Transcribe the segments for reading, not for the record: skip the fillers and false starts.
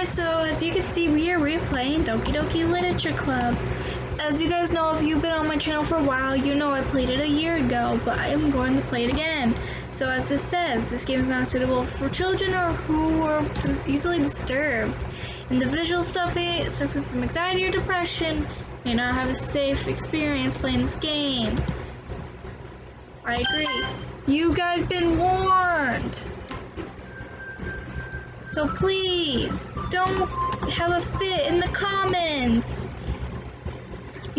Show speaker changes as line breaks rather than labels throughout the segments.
guys, so as you can see, we are replaying Doki Doki Literature Club. As you guys know, if you've been on my channel for a while, you know I played it a year ago, but I am going to play it again. So as this says, this game is not suitable for children or who are easily disturbed. Individuals suffering from anxiety or depression may not have a safe experience playing this game. I agree. You guys been warned. So please, don't have a fit in the comments.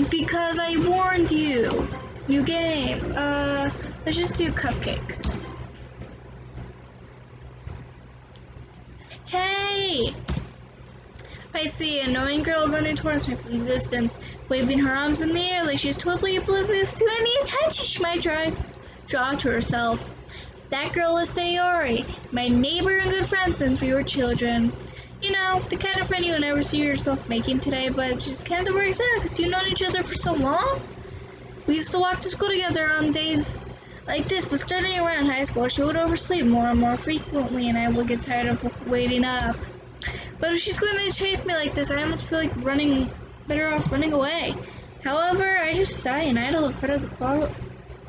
Because I warned you. New game. Let's just do Cupcake. Hey! I see an annoying girl running towards me from the distance, waving her arms in the air like she's totally oblivious to any attention she might draw to herself. That girl is Sayori, my neighbor and good friend since we were children. You know, the kind of friend you'll never see yourself making today, but it just kind of works out because you've known each other for so long. We used to walk to school together on days like this, but starting around high school, she would oversleep more and more frequently, and I would get tired of waiting up. But if she's going to chase me like this, I almost feel like better off running away. However, I just sigh and idle in front of the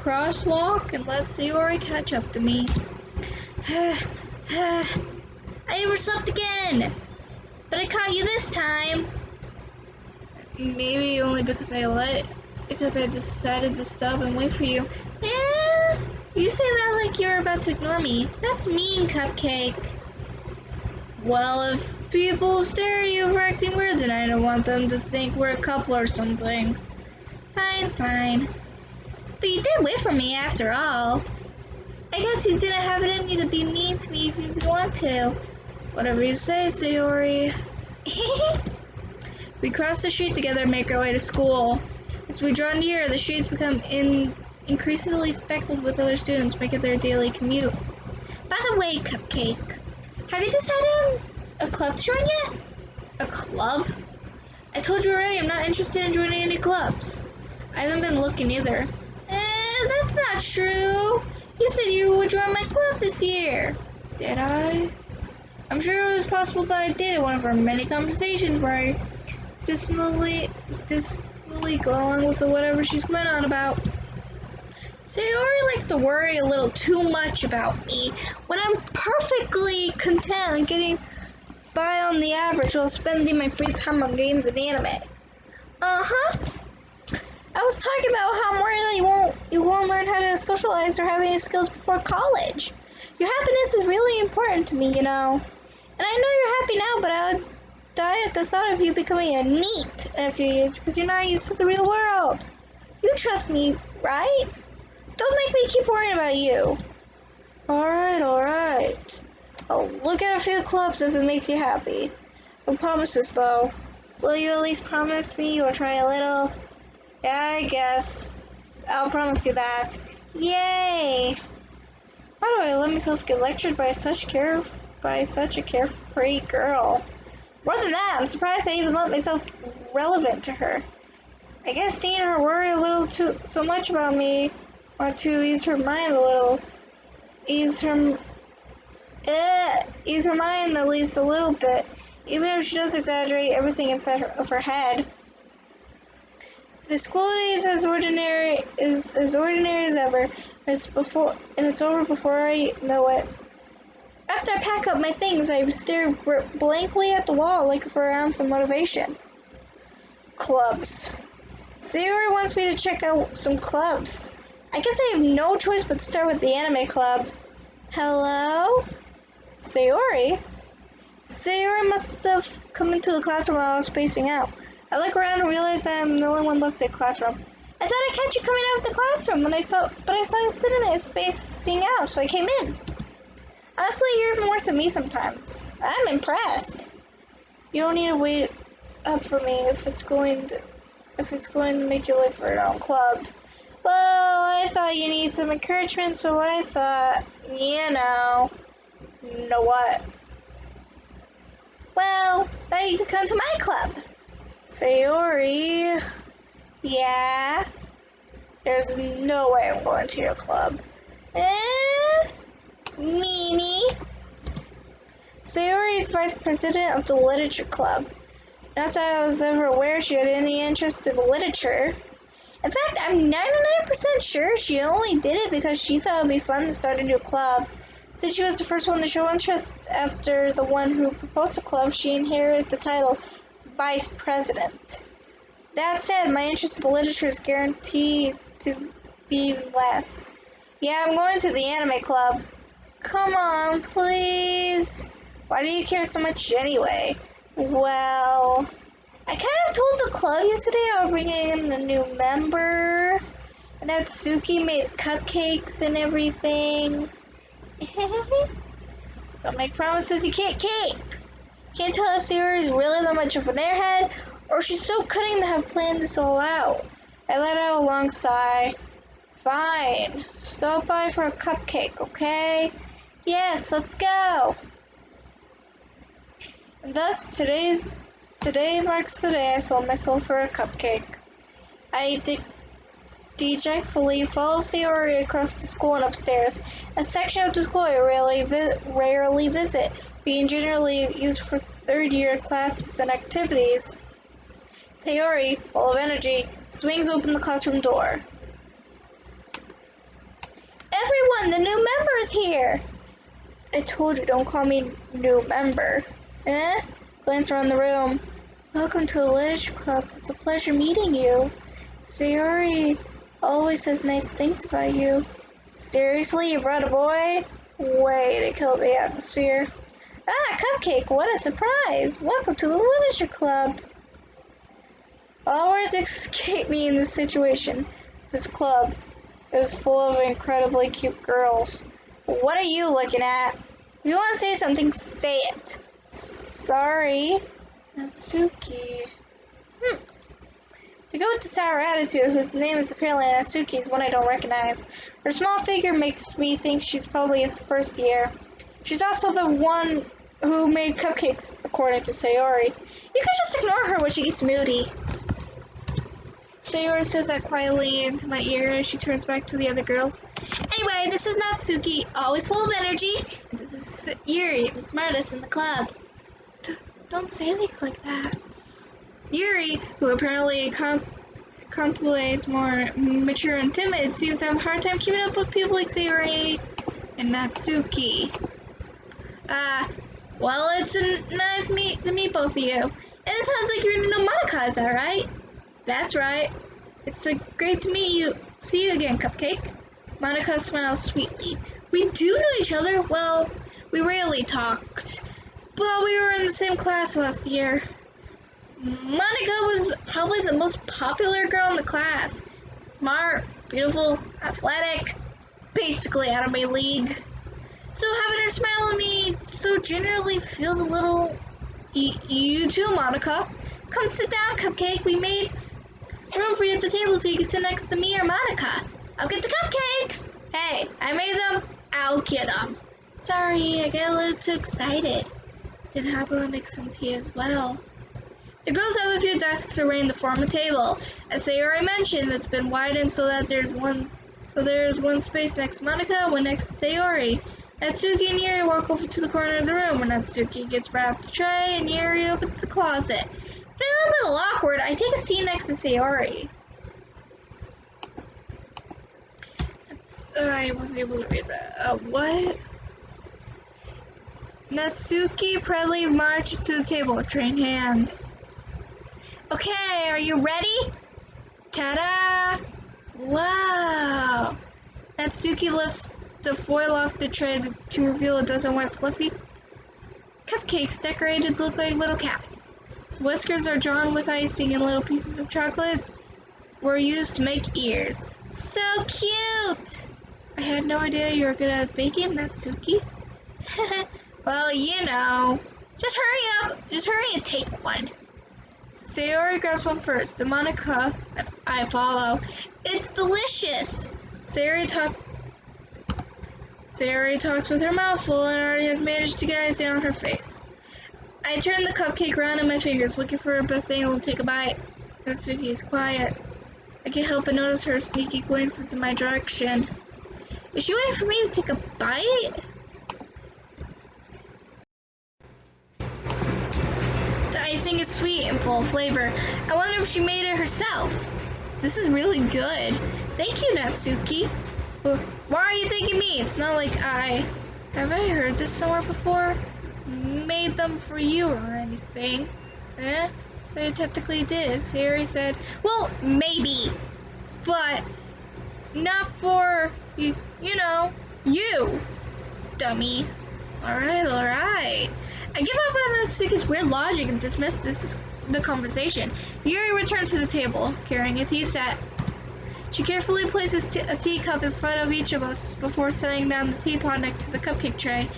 crosswalk and let Sayori catch up to me. I overslept again, but I caught you this time. Maybe only because I decided to stop and wait for you. You say that like you're about to ignore me. That's mean, Cupcake. Well, if people stare at you for acting weird, then I don't want them to think we're a couple or something. Fine. But you did wait for me after all. I guess you didn't have it in you to be mean to me if you didn't want to. Whatever you say, Sayori. We cross the street together and make our way to school. As we draw near, the streets become increasingly speckled with other students making their daily commute. By the way, Cupcake, have you decided a club to join yet? A club? I told you already I'm not interested in joining any clubs. I haven't been looking either. That's not true. You said you would join my club this year. Did I? I'm sure it was possible that I did in one of our many conversations where I dismally go along with whatever she's going on about. Sayori likes to worry a little too much about me when I'm perfectly content getting by on the average while spending my free time on games and anime. I was talking about how more you won't learn how to socialize or have any skills before college. Your happiness is really important to me, you know. And I know you're happy now, but I would die at the thought of you becoming a NEET in a few years because you're not used to the real world. You trust me, right? Don't make me keep worrying about you. Alright. I'll look at a few clubs if it makes you happy. No promises, though. Will you at least promise me or try a little? Yeah, I guess. I'll promise you that. Yay! Why do I let myself get lectured by such a carefree girl? More than that, I'm surprised I even let myself relevant to her. I guess seeing her worry a little so much about me want to ease her mind a little. Ease her mind at least a little bit, even if she does exaggerate everything inside of her head. The school day is as ordinary as ever, and it's over before I know it. After I pack up my things, I stare blankly at the wall, looking for around some motivation. Clubs. Sayori wants me to check out some clubs. I guess I have no choice but to start with the anime club. Hello? Sayori? Sayori must have come into the classroom while I was spacing out. I look around and realize that I'm the only one left in the classroom. I thought I'd catch you coming out of the classroom but I saw you sitting there spacing out, so I came in. Honestly, you're even worse than me sometimes. I'm impressed. You don't need to wait up for me if it's going to make you live for your own club. Well, I thought you need some encouragement, so I thought, you know what? Well, now you can come to my club. Sayori. Yeah? There's no way I'm going to your club. Meanie. Sayori is vice president of the literature club. Not that I was ever aware she had any interest in literature. In fact, I'm 99% sure she only did it because she thought it would be fun to start a new club. Since she was the first one to show interest after the one who proposed the club, she inherited the title Vice President. That said, my interest in literature is guaranteed to be even less. Yeah, I'm going to the anime club. Come on, please. Why do you care so much anyway? Well, I kind of told the club yesterday I was bringing in a new member. And that Suki made cupcakes and everything. Don't make promises you can't keep. Can't tell if Sayori is really that much of an airhead, or she's so cunning to have planned this all out. I let out a long sigh. Fine. Stop by for a cupcake, okay? Yes, let's go. And thus, today marks the day I sold my soul for a cupcake. I dejectfully follow Sayori across the school and upstairs, a section of the school I rarely visit, being generally used for third-year classes and activities. Sayori, full of energy, swings open the classroom door. Everyone, the new member is here! I told you, don't call me new member. Glance around the room. Welcome to the literature club. It's a pleasure meeting you. Sayori always says nice things about you. Seriously, you brought a boy? Way to kill the atmosphere. Ah, cupcake, what a surprise! Welcome to the literature club. All words escape me in this situation. This club is full of incredibly cute girls. What are you looking at? If you want to say something, say it. Sorry. Natsuki. To go with the sour attitude, whose name is apparently Natsuki, is one I don't recognize. Her small figure makes me think she's probably first year. She's also the one who made cupcakes, according to Sayori. You can just ignore her when she gets moody. Sayori says that quietly into my ear as she turns back to the other girls. Anyway, this is Natsuki, always full of energy, and this is Yuri, the smartest in the club. Don't say things like that. Yuri, who apparently contemplates more mature and timid, seems to have a hard time keeping up with people like Sayori and Natsuki. Well, it's nice to meet both of you. And it sounds like you're new Monica, is that right? That's right. It's great to see you again, Cupcake. Monica smiles sweetly. We do know each other. Well, we rarely talked, but we were in the same class last year. Monica was probably the most popular girl in the class. Smart, beautiful, athletic, basically out of my league. So having her smile at me so generally feels a little... You too, Monica. Come sit down, Cupcake. We made room for you at the table so you can sit next to me or Monica. I'll get the cupcakes. Hey, I made them. I'll get them. Sorry, I got a little too excited. Didn't happen to make some tea as well. The girls have a few desks arranged to form a table. As Sayori mentioned, it's been widened so that there's one space next to Monica, one next to Sayori. Natsuki and Yuri walk over to the corner of the room when Natsuki gets wrapped a tray and Yuri opens the closet. Feeling a little awkward, I take a seat next to Sayori. Sorry, I wasn't able to read that. What? Natsuki proudly marches to the table, tray in hand. Okay, are you ready? Ta-da! Wow! Natsuki lifts the foil off the tray to reveal a dozen white fluffy cupcakes decorated to look like little cats. The whiskers are drawn with icing and little pieces of chocolate were used to make ears. So cute! I had no idea you were good at baking, Natsuki. Well, you know. Just hurry up. Just hurry and take one. Sayori grabs one first, then Monica, and I follow. It's delicious! Sayori talks with her mouth full and already has managed to get icing on her face. I turn the cupcake around in my fingers, looking for her best angle to take a bite. Natsuki is quiet. I can't help but notice her sneaky glances in my direction. Is she waiting for me to take a bite? icing is sweet and full of flavor. I wonder if she made it herself. This is really good. Thank you, Natsuki. Why are you thanking me? It's not like have I heard this somewhere before? Made them for you or anything. Eh? But I technically did. Sayori said, well, maybe. But not for, you know, you, dummy. Alright. I give up on Natsuki's weird logic and dismiss the conversation. Yuri returns to the table, carrying a tea set. She carefully places a teacup in front of each of us before setting down the teapot next to the cupcake tray.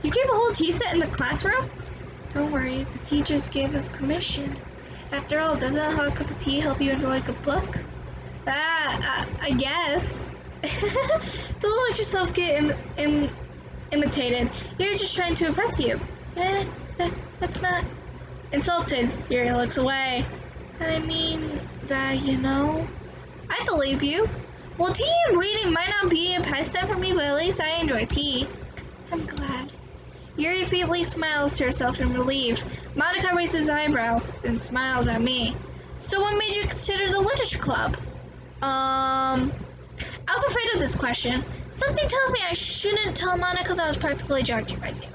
You keep a whole tea set in the classroom? Don't worry, the teachers gave us permission. After all, doesn't a hot cup of tea help you enjoy a good book? I guess. Don't let yourself get imitated. You're just trying to impress you. That's not... Insulted, Yuri looks away. I mean, that, you know... I believe you. Well, tea and reading might not be a pastime for me, but at least I enjoy tea. I'm glad. Yuri faintly smiles to herself in relief. Monica raises his eyebrow, then smiles at me. So what made you consider the literature club? I was afraid of this question. Something tells me I shouldn't tell Monica that I was practically jockeyed by Sayori.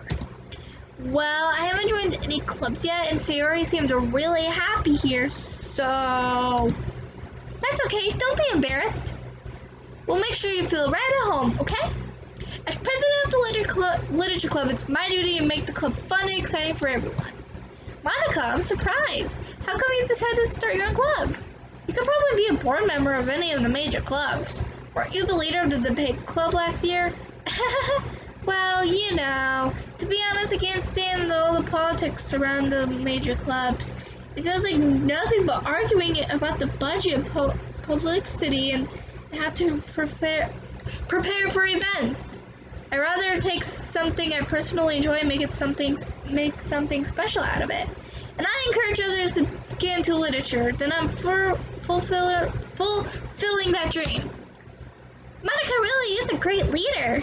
Well, I haven't joined any clubs yet, and Sayori seemed really happy here, so... That's okay, don't be embarrassed. We'll make sure you feel right at home, okay? As president of the literature club, it's my duty to make the club fun and exciting for everyone. Monica, I'm surprised. How come you decided to start your own club? You could probably be a board member of any of the major clubs. Weren't you the leader of the debate club last year? Well, you know, to be honest, I can't stand all the politics around the major clubs. It feels like nothing but arguing about the budget, publicity, and how to prepare for events. I'd rather take something I personally enjoy and make something special out of it. And I encourage others to get into literature. Then I'm fulfilling that dream. Monica really is a great leader.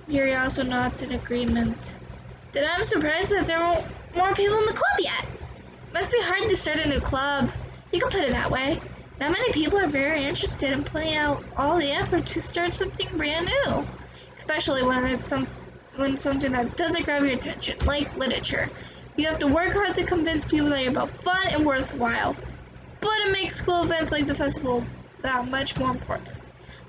Yuri also nods in agreement. Then I'm surprised that there aren't more people in the club yet. Must be hard to start a new club. You can put it that way. Not many people are very interested in putting out all the effort to start something brand new. Especially when it's something that doesn't grab your attention, like literature. You have to work hard to convince people that you're both fun and worthwhile. But it makes school events like the festival that much more important.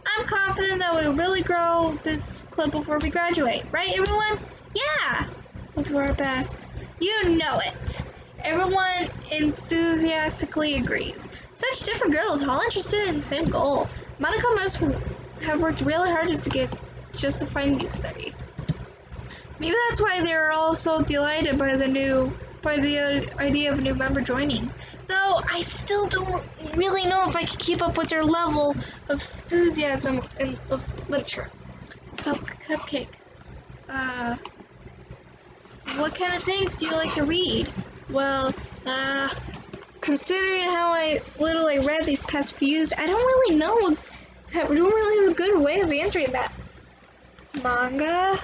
I'm confident that we'll really grow this club before we graduate. Right, everyone? Yeah! We'll do our best. You know it. Everyone enthusiastically agrees. Such different girls, all interested in the same goal. Monica must have worked really hard just to find these 30. Maybe that's why they're all so delighted by the idea of a new member joining. Though I still don't really know if I can keep up with their level of enthusiasm of literature. So, Cupcake, what kind of things do you like to read? Well, considering how little I read these past few years, I don't really have a good way of answering that. Manga?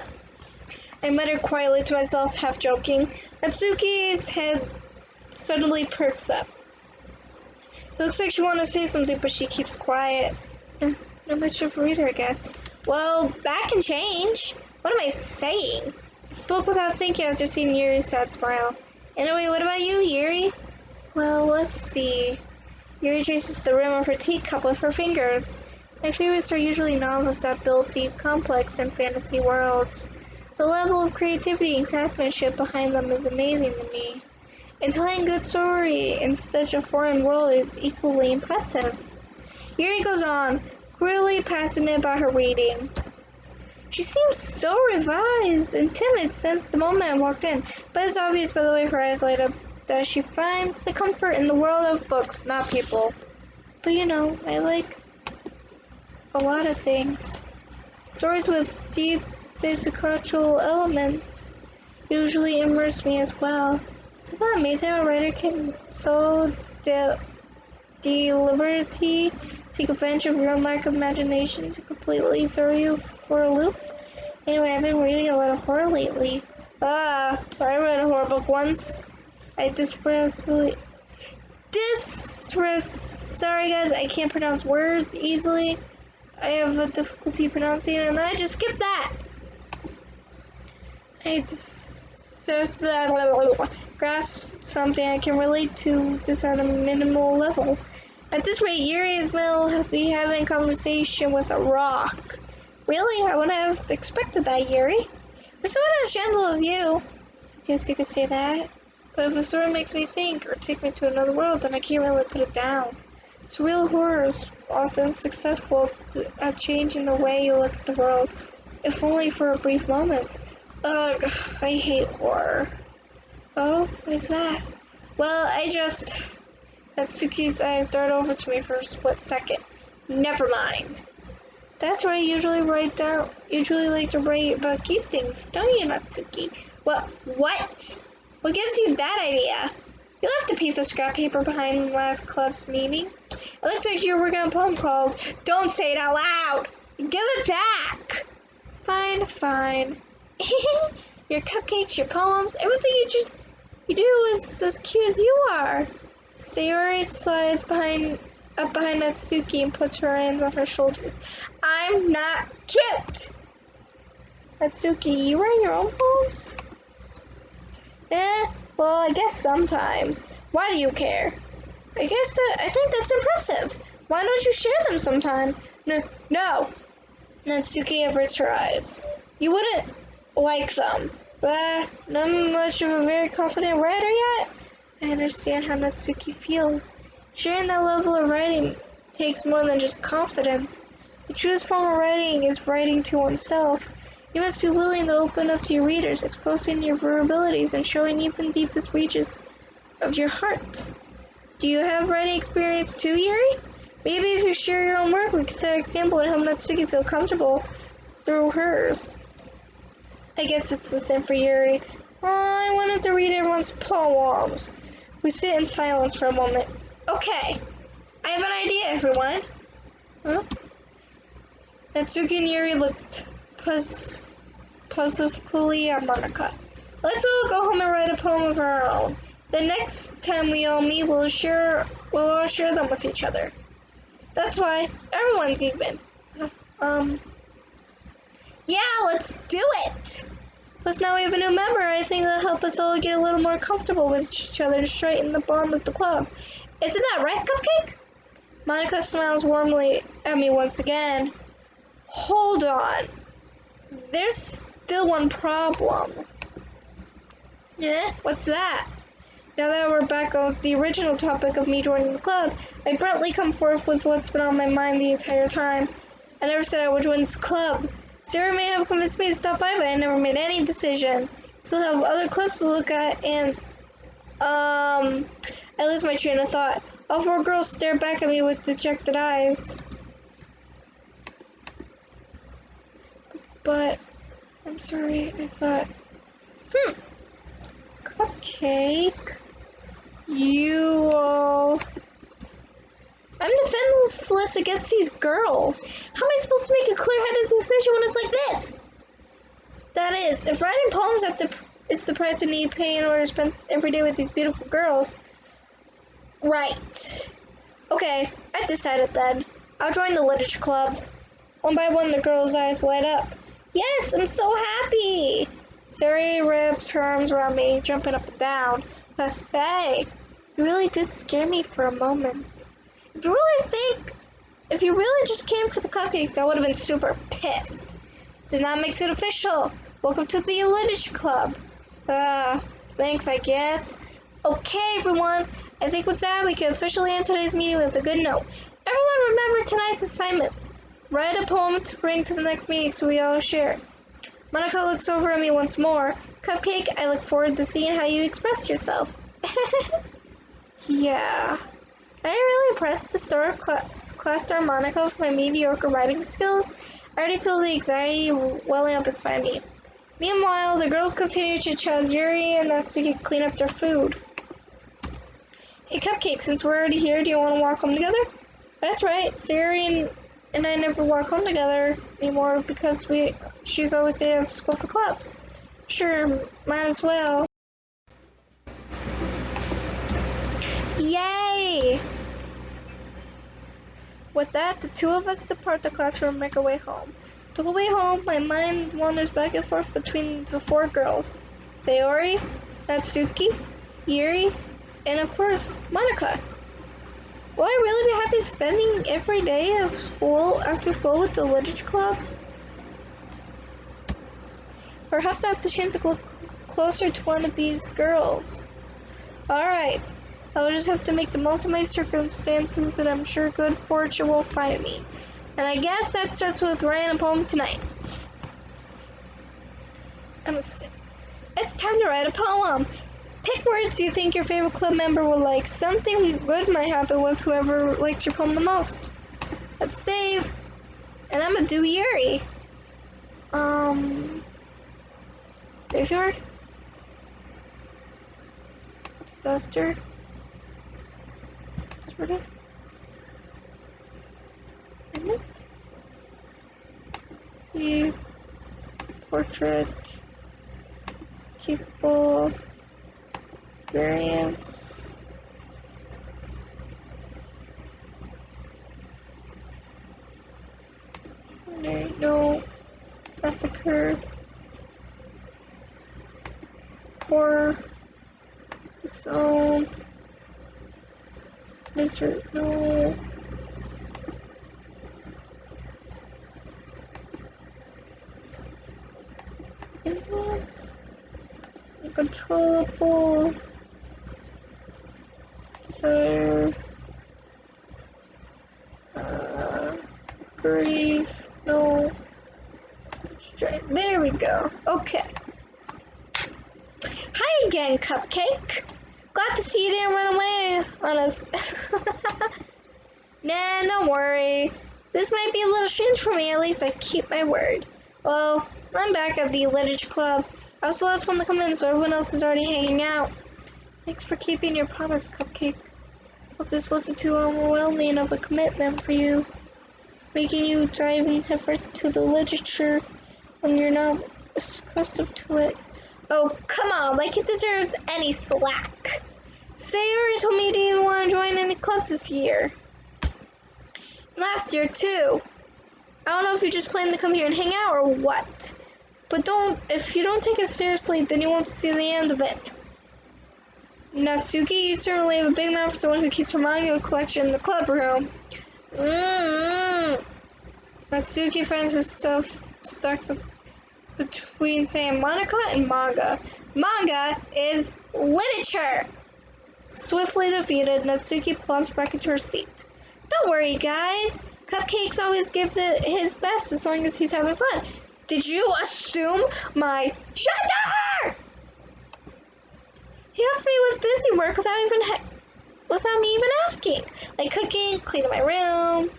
I muttered quietly to myself, half joking. Natsuki's head suddenly perks up. It looks like she wants to say something, but she keeps quiet. Not much of a reader, I guess. Well, that can change. What am I saying? I spoke without thinking after seeing Yuri's sad smile. Anyway, what about you, Yuri? Well, let's see. Yuri traces the rim of her teacup with her fingers. My favorites are usually novels that build deep, complex, and fantasy worlds. The level of creativity and craftsmanship behind them is amazing to me. And telling a good story in such a foreign world is equally impressive. Yuri goes on, really passionate about her reading. She seems so revised and timid since the moment I walked in, but it's obvious by the way her eyes light up that she finds the comfort in the world of books, not people. But you know, I like a lot of things. Stories with deep sociocultural elements usually immerse me as well. Isn't that amazing how a writer can so deliberately take advantage of your own lack of imagination to completely throw you for a loop? Anyway, I've been reading a lot of horror lately. I read a horror book once. Sorry guys, I can't pronounce words easily. I have a difficulty pronouncing it, and I just skipped that. I grasp something I can relate to this on a minimal level. At this rate, Yuri will be having a conversation with a rock. Really? I wouldn't have expected that, Yuri. For someone as gentle as you, I guess you could say that. But if a story makes me think or take me to another world, then I can't really put it down. Surreal horror is often successful at changing the way you look at the world, if only for a brief moment. Ugh, I hate horror. Oh, what is that? Well, Natsuki's eyes dart over to me for a split second. Never mind. That's where I usually like to write about cute things, don't you, Natsuki? Well, what? What gives you that idea? You left a piece of scrap paper behind last club's meeting. It looks like you were working on a poem called Don't Say It Out Loud! Give it back! Fine, fine. Your cupcakes, your poems, everything you do is as cute as you are. Sayori slides up behind Natsuki and puts her hands on her shoulders. I'm not cute! Natsuki, you write your own poems? Well, I guess sometimes. Why do you care? I think that's impressive. Why don't you share them sometime? No. Natsuki averts her eyes. You wouldn't like them. Not much of a very confident writer yet? I understand how Natsuki feels. Sharing that level of writing takes more than just confidence. The truest form of writing is writing to oneself. You must be willing to open up to your readers, exposing your vulnerabilities and showing even deepest reaches of your heart. Do you have writing experience too, Yuri? Maybe if you share your own work, we can set an example and help Natsuki feel comfortable through hers. I guess it's the same for Yuri. I wanted to read everyone's poems. We sit in silence for a moment. Okay, I have an idea, everyone. Huh? Natsuki and Yuri looked positively at Monica. Let's all go home and write a poem of our own. The next time we all meet, we'll all share them with each other. That's why everyone's even. Yeah, let's do it! Plus now we have a new member. I think that'll help us all get a little more comfortable with each other to straighten the bond with the club. Isn't that right, Cupcake? Monica smiles warmly at me once again. Hold on. There's still one problem. Yeah? What's that? Now that we're back on the original topic of me joining the club, I bluntly come forth with what's been on my mind the entire time. I never said I would join this club. Sarah may have convinced me to stop by, but I never made any decision. Still have other clubs to look at, and I lose my train of thought. All four girls stare back at me with dejected eyes. But I'm sorry, I thought, Cupcake, you all... I'm defenseless against these girls. How am I supposed to make a clear-headed decision when it's like this? That is, if writing poems is the price I need to pay in order to spend every day with these beautiful girls. Right. Okay, I've decided then. I'll join the literature club. One by one, the girls' eyes light up. Yes, I'm so happy! Sari wraps her arms around me, jumping up and down. Hey, you really did scare me for a moment. If you really just came for the cupcakes, I would have been super pissed. Then that makes it official. Welcome to the literature club. Thanks, I guess. Okay, everyone. I think with that, we can officially end today's meeting with a good note. Everyone remember tonight's assignment. Write a poem to bring to the next meeting so we all share it. Monica looks over at me once more. Cupcake, I look forward to seeing how you express yourself. Yeah. I really impressed the class star Monica with my mediocre writing skills. I already feel the anxiety welling up inside me. Meanwhile, the girls continue to chat as Yuri and Natsuki clean up their food. Hey Cupcake, since we're already here, do you want to walk home together? That's right, Yuri and I never walk home together anymore because she's always staying after school for clubs. Sure, might as well. With that, the two of us depart the classroom and make our way home. The whole way home, my mind wanders back and forth between the four girls. Sayori, Natsuki, Yuri, and of course, Monica. Will I really be happy spending every day of school after school with the literature club? Perhaps I have the chance to look closer to one of these girls. Alright, I will just have to make the most of my circumstances, and I'm sure good fortune will find me. And I guess that starts with writing a poem tonight. It's time to write a poem. Pick words you think your favorite club member will like. Something good might happen with whoever likes your poem the most. Let's save. And I'm gonna do Yuri. Graveyard? Disaster? Disorder? Emmett? The portrait. People. Variance. No. Massacre. Horror. Disown. Misery. No. Influence. Uncontrollable. So. Grief. No. There we go. Okay. Hi again, Cupcake. Glad to see you didn't run away on us. Nah, don't worry. This might be a little strange for me, at least I keep my word. Well, I'm back at the Literature Club. I was the last one to come in, so everyone else is already hanging out. Thanks for keeping your promise, Cupcake. Hope this wasn't too overwhelming of a commitment for you. Making you dive in headfirst into the literature when you're not accustomed to it. Oh, come on, like it deserves any slack. Sayori told me you didn't want to join any clubs this year. Last year, too. I don't know if you just plan to come here and hang out or what. But if you don't take it seriously, then you won't see the end of it. Natsuki, you certainly have a big mouth for someone who keeps her manga collection in the club room. Natsuki finds herself stuck between saying Monica and manga. Manga is literature! Swiftly defeated, Natsuki plops back into her seat. Don't worry, guys. Cupcakes always gives it his best as long as he's having fun. Did you assume my gender? He helps me with busy work without me even asking. Like cooking, cleaning my room.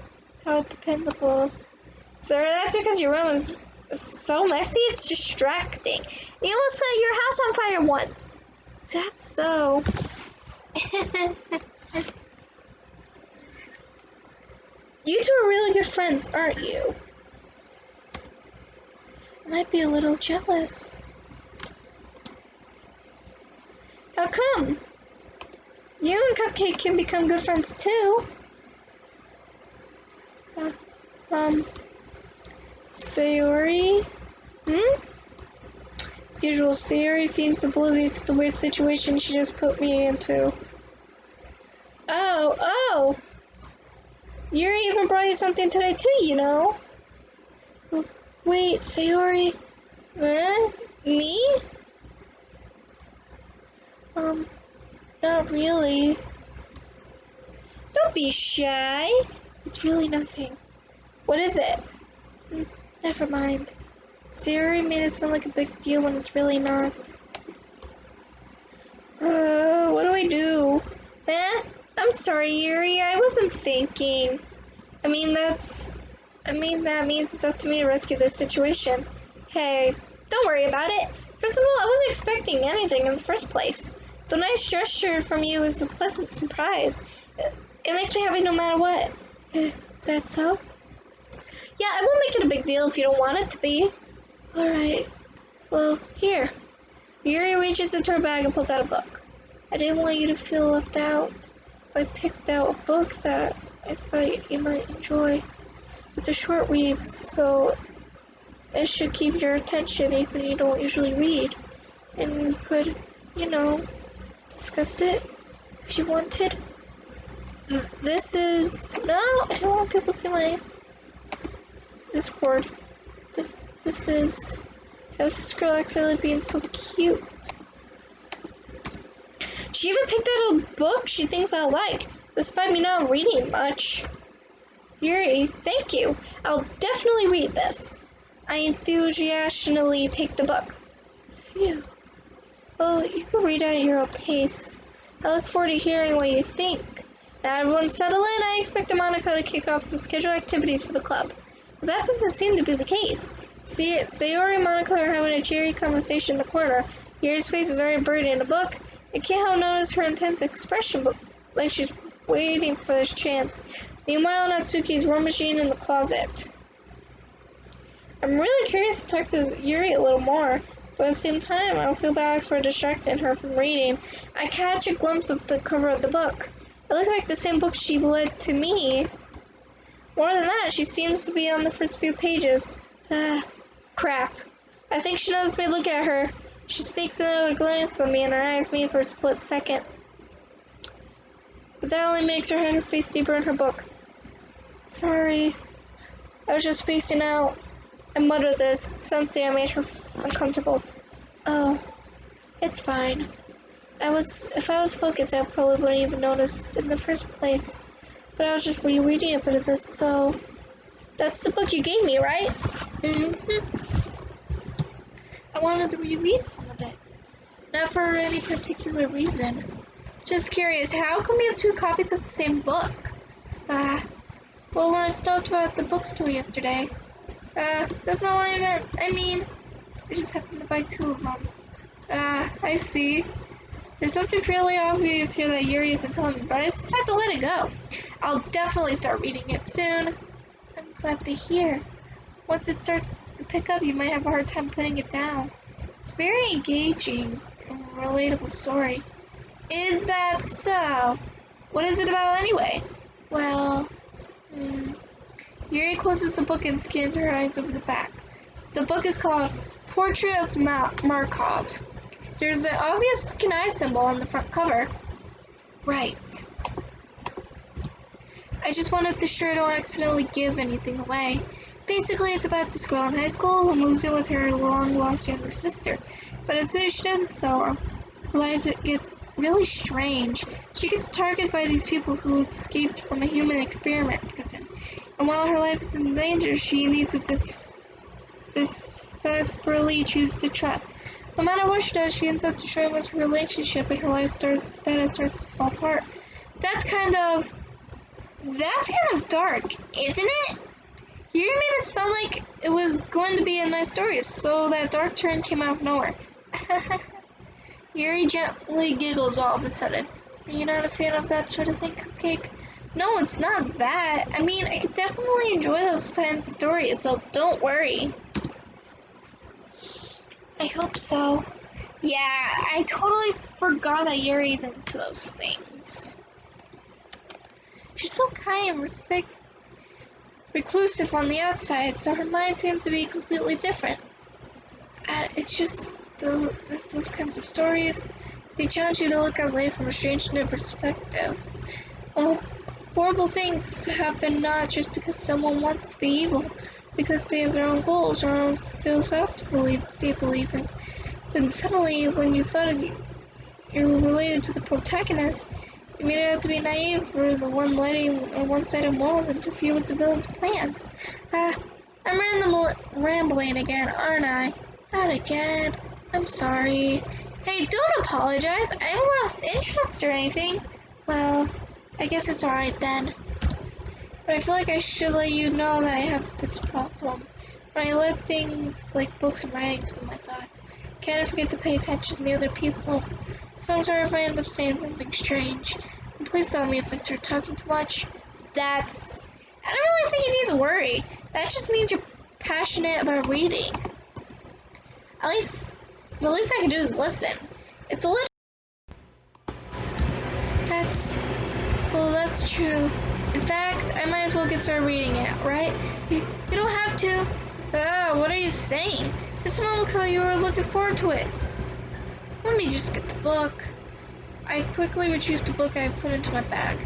How dependable. Sir, that's because your room is so messy, it's distracting. You almost set your house on fire once. Is that so? You two are really good friends, aren't you? I might be a little jealous. How come? You and Cupcake can become good friends too. Sayori? As usual, Sayori seems oblivious to the weird situation she just put me into. Oh! Yuri even brought you something today too, you know. Wait, Sayori? Me? Not really. Don't be shy. It's really nothing. What is it? Never mind. Sayori made it sound like a big deal when it's really not. What do I do? I'm sorry, Yuri. I wasn't thinking. That means it's up to me to rescue this situation. Hey, don't worry about it. First of all, I wasn't expecting anything in the first place. So a nice gesture from you is a pleasant surprise. It makes me happy no matter what. Is that so? Yeah, I won't make it a big deal if you don't want it to be. Alright. Well, here. Yuri reaches into her bag and pulls out a book. I didn't want you to feel left out, so I picked out a book that I thought you might enjoy. It's a short read, so it should keep your attention even if you don't usually read. And we could, you know, discuss it if you wanted. This is... No, I don't want people to see my Discord. This is... How's this girl actually being so cute? She even picked out a book she thinks I'll like, despite me not reading much. Yuri, thank you. I'll definitely read this. I enthusiastically take the book. Phew. Well, you can read at your own pace. I look forward to hearing what you think. Now everyone's settled in, I expect Monaco to kick off some scheduled activities for the club. But that doesn't seem to be the case. Sayori and Monaco are having a cheery conversation in the corner. Yuri's face is already buried in a book. I can't help notice her intense expression, but like she's waiting for this chance. Meanwhile, Natsuki's rummaging in the closet. I'm really curious to talk to Yuri a little more, but at the same time, I feel bad for distracting her from reading. I catch a glimpse of the cover of the book. It looks like the same book she lent to me. More than that, she seems to be on the first few pages. Crap. I think she noticed me look at her. She sneaks another glance at me and her eyes meet for a split second. But that only makes her hide her face deeper in her book. Sorry. I was just spacing out. I muttered this, sensing I made her uncomfortable. Oh, it's fine. If I was focused, I probably wouldn't even notice in the first place. But I was just rereading a bit of this, so... That's the book you gave me, right? Mm-hmm. I wanted to reread some of it. Not for any particular reason. Just curious, how come you have two copies of the same book? Well, when I stopped about the bookstore yesterday. That's not what I meant. I mean, I just happened to buy two of them. I see. There's something fairly obvious here that Yuri isn't telling me, but I decided to let it go. I'll definitely start reading it soon. I'm glad to hear. Once it starts to pick up, you might have a hard time putting it down. It's a very engaging and relatable story. Is that so? What is it about anyway? Well, Yuri closes the book and scans her eyes over the back. The book is called Portrait of Markov. There's an obvious looking eye symbol on the front cover. Right. I just wanted to be sure I don't accidentally give anything away. Basically, it's about this girl in high school who moves in with her long-lost younger sister. But as soon as she does so, her life gets really strange. She gets targeted by these people who escaped from a human experiment prison. And while her life is in danger, she needs to desperately choose to trust. No matter what she does, she ends up destroying this relationship and her life starts to fall apart. That's kind of dark, isn't it? You made it sound like it was going to be a nice story, so that dark turn came out of nowhere. Yuri gently giggles all of a sudden. Are you not a fan of that sort of thing, Cupcake? No, it's not that. I mean, I could definitely enjoy those kinds of stories, so don't worry. I hope so. Yeah, I totally forgot that Yuri's into those things. She's so kind and reclusive on the outside, so her mind seems to be completely different. It's just those kinds of stories, they challenge you to look at life from a strange new perspective. Well, horrible things happen not just because someone wants to be evil, because they have their own goals or own philosophical they believe in. Then suddenly, when you thought you were related to the protagonist, you made it out to be naive or the one letting one-sided morals interfere with the villain's plans. I'm rambling again, aren't I? Not again. I'm sorry. Hey, don't apologize. I haven't lost interest or anything. Well, I guess it's alright then. But I feel like I should let you know that I have this problem. When I let things like books and writings fill my thoughts, I can't forget to pay attention to the other people. So I'm sorry if I end up saying something strange. And please tell me if I start talking too much. I don't really think you need to worry. That just means you're passionate about reading. At least I can do is listen. It's a little... That's That's true. In fact, I might as well get started reading it, right? You don't have to. What are you saying? Just a moment ago you were looking forward to it. Let me just get the book. I quickly retrieved the book I put into my bag.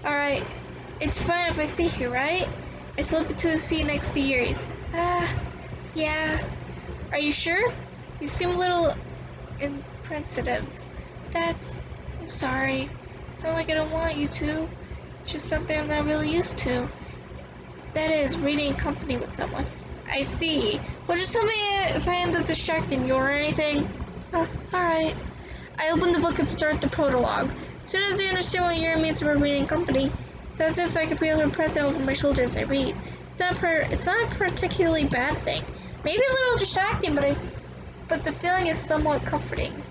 Alright, it's fine if I sit here, right? I slip into the seat next to Yuri's. Yeah. Are you sure? You seem a little insensitive. I'm sorry. It's not like I don't want you to. It's just something I'm not really used to. That is, reading in company with someone. I see. Well, just tell me if I end up distracting you or anything. Alright. I open the book and start the prologue. As soon as I understand what Yuri means by reading in company, it's as if I could feel her presence over my shoulder as I read. It's not a particularly bad thing. Maybe a little distracting, but the feeling is somewhat comforting.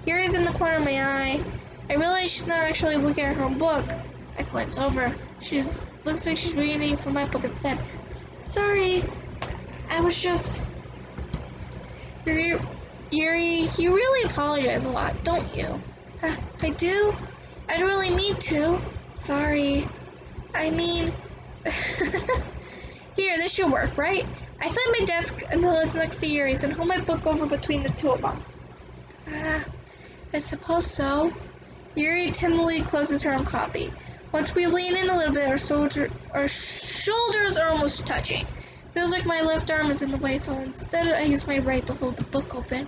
Yuri's in the corner of my eye. I realize she's not actually looking at her own book. I glance over. Looks like she's reading from my book instead. Sorry, I was just... Yuri, you really apologize a lot, don't you? I do? I don't really mean to. Sorry. I mean... Here, this should work, right? I set my desk until it's next to Yuri's and hold my book over between the two of them. I suppose so. Yuri timidly closes her own copy. Once we lean in a little bit, our shoulders are almost touching. Feels like my left arm is in the way, so instead I use my right to hold the book open.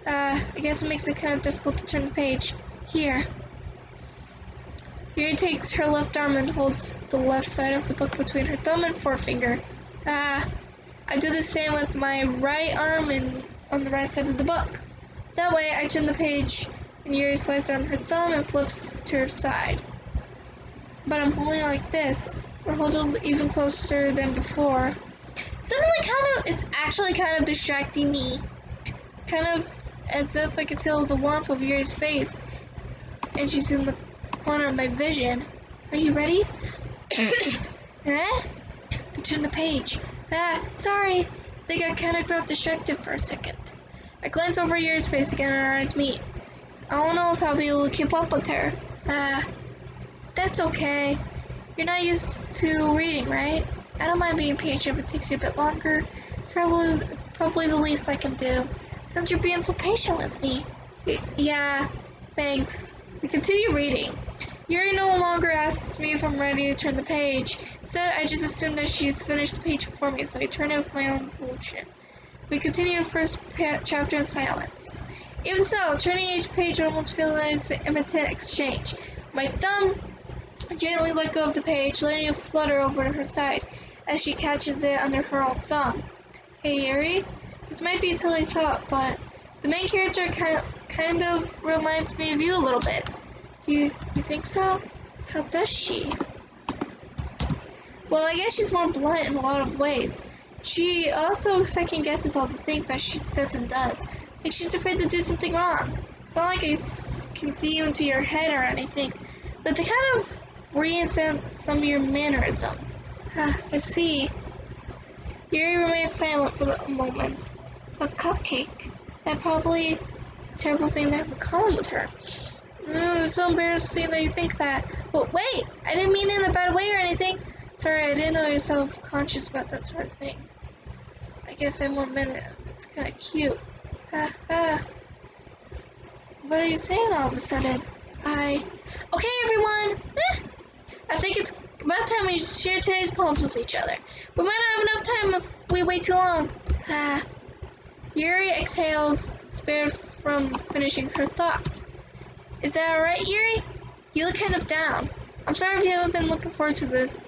I guess it makes it kind of difficult to turn the page. Here. Yuri takes her left arm and holds the left side of the book between her thumb and forefinger. I do the same with my right arm and on the right side of the book. That way, I turn the page, and Yuri slides down her thumb and flips to her side. But I'm holding it like this. We're holding it even closer than before. It's actually kind of distracting me. It's kind of as if I could feel the warmth of Yuri's face, and she's in the corner of my vision. Are you ready? To turn the page. Sorry. I think I kind of got distracted for a second. I glance over Yuri's face again and our eyes meet. I don't know if I'll be able to keep up with her. That's okay. You're not used to reading, right? I don't mind being patient if it takes you a bit longer. It's probably the least I can do. Since you're being so patient with me. Yeah, thanks. We continue reading. Yuri no longer asks me if I'm ready to turn the page. Instead, I just assume that she's finished the page before me, so I turn it with my own motion. We continue the first chapter in silence. Even so, turning each page almost feels like an imminent exchange. My thumb gently let go of the page, letting it flutter over to her side as she catches it under her own thumb. Hey Yuri, this might be a silly thought, but the main character kind of reminds me of you a little bit. You think so? How does she? Well, I guess she's more blunt in a lot of ways. She also second guesses all the things that she says and does. Like she's afraid to do something wrong. It's not like I can see you into your head or anything, but they kind of resent some of your mannerisms. I see. Yuri remains silent for a moment. But Cupcake, that's probably a terrible thing that would come with her. It's so embarrassing that you think that. But wait, I didn't mean it in a bad way or anything. Sorry, I didn't know you're self-conscious about that sort of thing. I guess I'm more meant it. It's kind of cute. What are you saying all of a sudden? Okay, everyone! I think it's about time we share today's poems with each other. We might not have enough time if we wait too long. Yuri exhales, spared from finishing her thought. Is that alright, Yuri? You look kind of down. I'm sorry if you haven't been looking forward to this.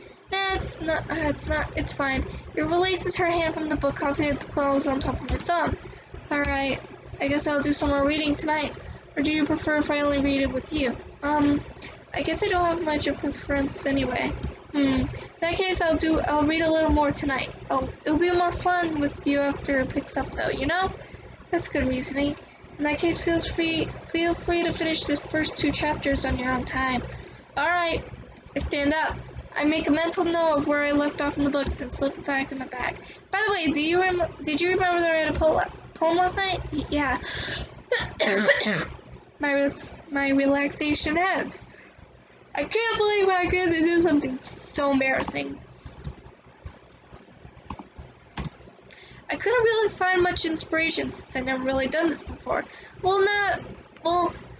Nah, it's fine. It releases her hand from the book, causing it to close on top of her thumb. Alright, I guess I'll do some more reading tonight. Or do you prefer if I only read it with you? I guess I don't have much of a preference anyway. In that case, I'll read a little more tonight. It'll be more fun with you after it picks up though, you know? That's good reasoning. In that case, feel free to finish the first 2 chapters on your own time. Alright, I stand up. I make a mental note of where I left off in the book, then slip it back in my bag. By the way, did you remember that I read a poem last night? Yeah. My relaxation ends. I can't believe I agreed to do something so embarrassing. I couldn't really find much inspiration since I've never really done this before. Well, now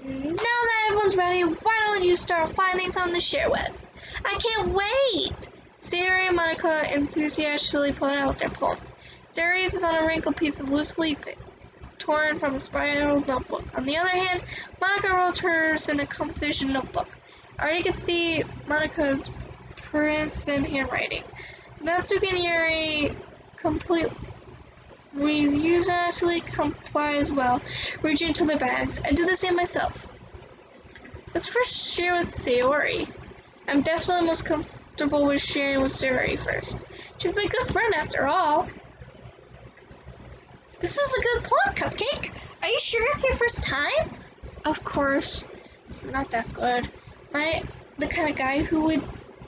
that everyone's ready, why don't you start finding something to share with? I can't wait! Sayori and Monica enthusiastically put out their poems. Sayori's is on a wrinkled piece of loose leaf torn from a spiral notebook. On the other hand, Monica wrote hers in a composition notebook. I already could see Monica's pristine handwriting. Natsuki and Yuri enthusiastically comply as well, reaching into their bags. I do the same myself. Let's first share with Sayori. I'm definitely most comfortable with sharing with Sayori first. She's my good friend after all. This is a good poem, Cupcake. Are you sure it's your first time? Of course. It's not that good. The kind of guy who would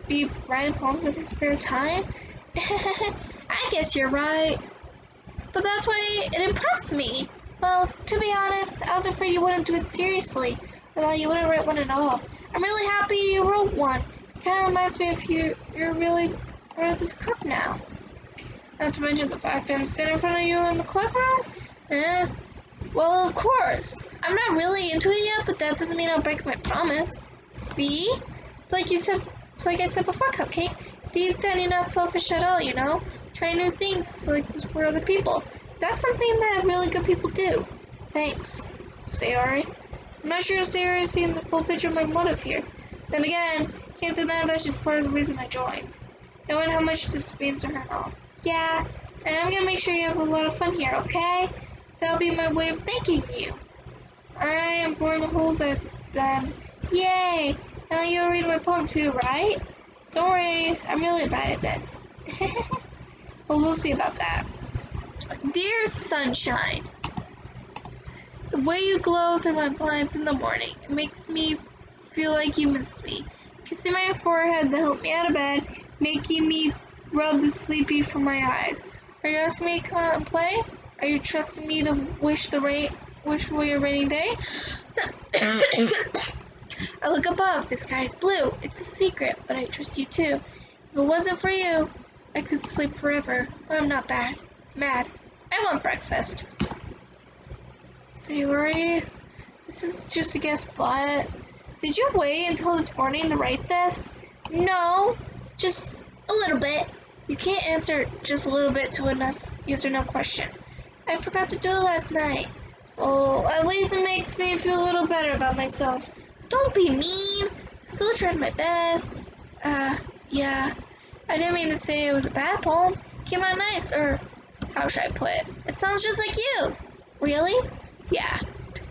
be writing poems in his spare time? I guess you're right. But that's why it impressed me. Well, to be honest, I was afraid you wouldn't do it seriously, or that you wouldn't write one at all. I'm really happy you wrote one. It kind of reminds me of you're really part of this club now. Not to mention the fact that I'm sitting in front of you in the club room. Well, of course. I'm not really into it yet, but that doesn't mean I'll break my promise. See? It's like I said before, Cupcake. Deep down, you're not selfish at all, you know? Try new things like this for other people. That's something that really good people do. Thanks, Sayori. I'm not sure Sayori's seen the full picture of my motive here. Then again, can't deny that she's part of the reason I joined. Knowing how much this means to her and all. Yeah, and I'm gonna make sure you have a lot of fun here, okay? That'll be my way of thanking you. Alright, I'm going to hold that then. Yay! Now you'll read my poem too, right? Don't worry, I'm really bad at this. Well, we'll see about that. Dear Sunshine, the way you glow through my blinds in the morning, it makes me feel like you missed me. Kissing my forehead to help me out of bed, making me rub the sleepy from my eyes. Are you asking me to come out and play? Are you trusting me to wish for a rainy day? I look above, the sky is blue. It's a secret, but I trust you too. If it wasn't for you, I could sleep forever. I'm not mad. I want breakfast. Sayori, this is just a guess, but did you wait until this morning to write this? No, just a little bit. You can't answer just a little bit to a yes or no question. I forgot to do it last night. Oh, at least it makes me feel a little better about myself. Don't be mean. I still tried my best. Yeah. I didn't mean to say it was a bad poem. It came out nice, or how should I put it? It sounds just like you. Really? Yeah.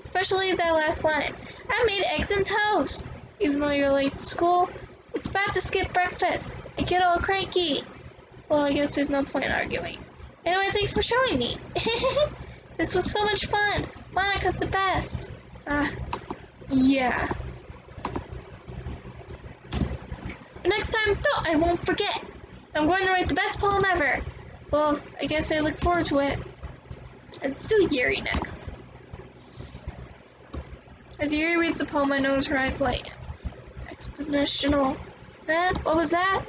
Especially that last line. I made eggs and toast. Even though you're late to school, it's bad to skip breakfast. I get all cranky. Well, I guess there's no point in arguing. Anyway, thanks for showing me. This was so much fun. Monica's the best. Yeah. But next time, I won't forget. I'm going to write the best poem ever. Well, I guess I look forward to it. Let's do Yuri next. As Yuri reads the poem, I notice her eyes light. Exponential. What was that?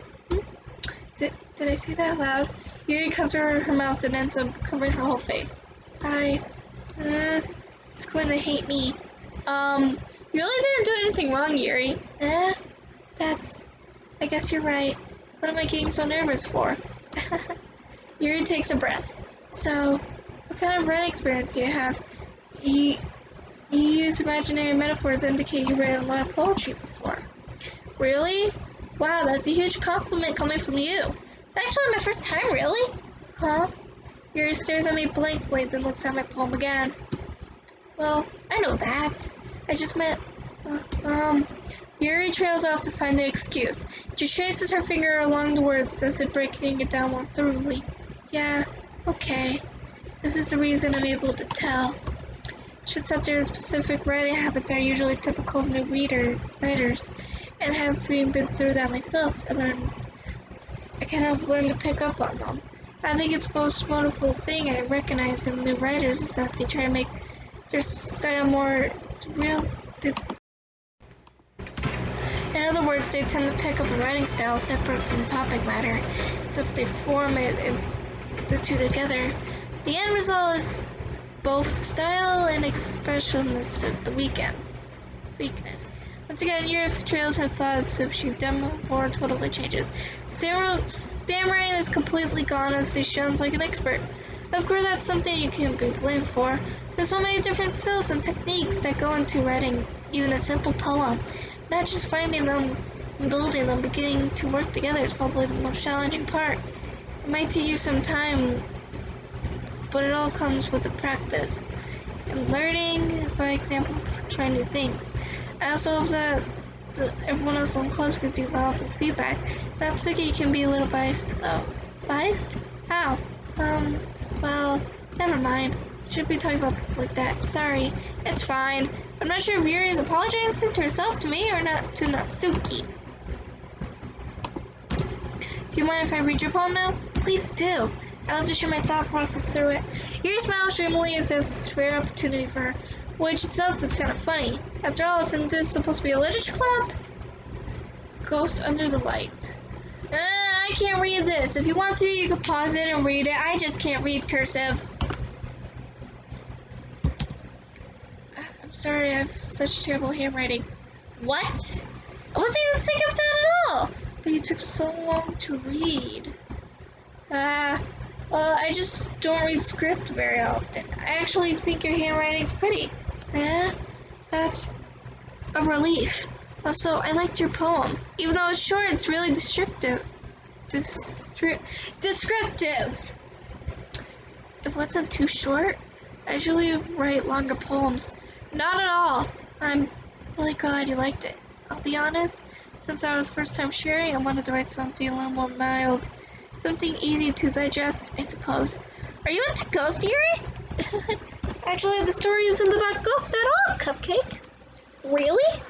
Did I say that loud? Yuri covers her mouth and ends up covering her whole face. It's going to hate me. You really didn't do anything wrong, Yuri. I guess you're right. What am I getting so nervous for? Yuri takes a breath. So, what kind of writing experience do you have? You use imaginary metaphors to indicate you read a lot of poetry before. Really? Wow, that's a huge compliment coming from you. It's actually my first time, really? Huh? Yuri stares at me blankly, then looks at my poem again. Well, I know that. I just meant... Yuri trails off to find the excuse. She traces her finger along the words as if breaking it down more thoroughly. Yeah, okay. This is the reason I'm able to tell. Should set their specific writing habits are usually typical of new writers, and having been through that myself, I kind of learned to pick up on them. I think it's the most wonderful thing I recognize in new writers is that they try to make their style more real. In other words, words, they tend to pick up a writing style separate from the topic matter, so if they form it and the two together. The end result is both the style and expressionless of the weakness. Once again, your trails her thoughts if she or totally changes. Stammering is completely gone as she sounds like an expert. Of course, that's something you can't be blamed for. There's so many different skills and techniques that go into writing even a simple poem. Not just finding them and building them, beginning to work together is probably the most challenging part. It might take you some time, but it all comes with the practice and learning by example, try new things. I also hope that everyone else on clubs gives you valuable feedback. That's okay, you can be a little biased though. Biased? How? Well, never mind. You shouldn't be talking about people like that. Sorry. It's fine. I'm not sure if Yuri is apologizing to herself, to me, or not to Natsuki. Do you mind if I read your poem now? Please do. I'd love to share my thought process through it. Yuri smiles dreamily as if it's a rare opportunity for her, which itself is kind of funny. After all, isn't this supposed to be a literature club? Ghost under the light. I can't read this. If you want to, you can pause it and read it. I just can't read cursive. I'm sorry, I have such terrible handwriting. What? I wasn't even thinking of that at all. But you took so long to read. Well, I just don't read script very often. I actually think your handwriting's pretty. That's a relief. Also, I liked your poem. Even though it's short, it's really descriptive. It wasn't too short. I usually write longer poems. Not at all. I'm really glad you liked it. I'll be honest, since I was first time sharing, I wanted to write something a little more mild. Something easy to digest, I suppose. Are you into ghost theory? Actually, the story isn't about ghosts at all, Cupcake. Really?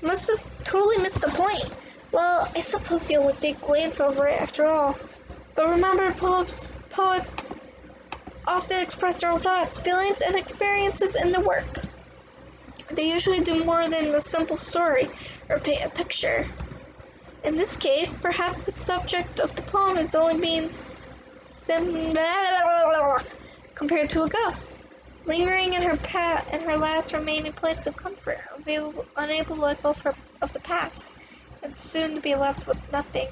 Must have totally missed the point. Well, I suppose you did glance over it after all. But remember, poets often express their own thoughts, feelings, and experiences in their work. They usually do more than a simple story or paint a picture. In this case, perhaps the subject of the poem is only being compared to a ghost, lingering in her last remaining place of comfort, unable to let go of the past, and soon to be left with nothing.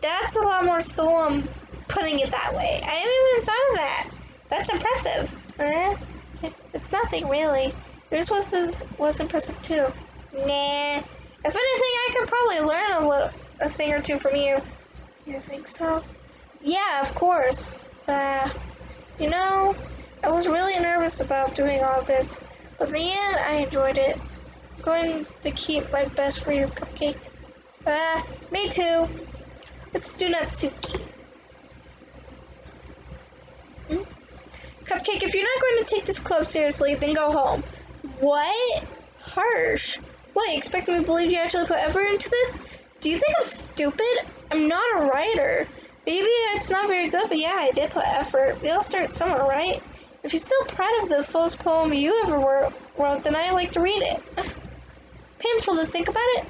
That's a lot more solemn, putting it that way. I haven't even thought of that. That's impressive. It's nothing really. Yours was impressive too. Nah. If anything, I could probably learn a thing or two from you. You think so? Yeah, of course. You know, I was really nervous about doing all of this, but in the end, I enjoyed it. I'm going to keep my best for you, Cupcake. Me too. Let's do Natsuki. Cupcake, if you're not going to take this club seriously, then go home. What? Harsh. What, you expect me to believe you actually put effort into this? Do you think I'm stupid? I'm not a writer. Maybe it's not very good, but yeah, I did put effort. We all start somewhere, right? If you're still proud of the first poem you ever wrote, then I'd like to read it. Painful to think about it?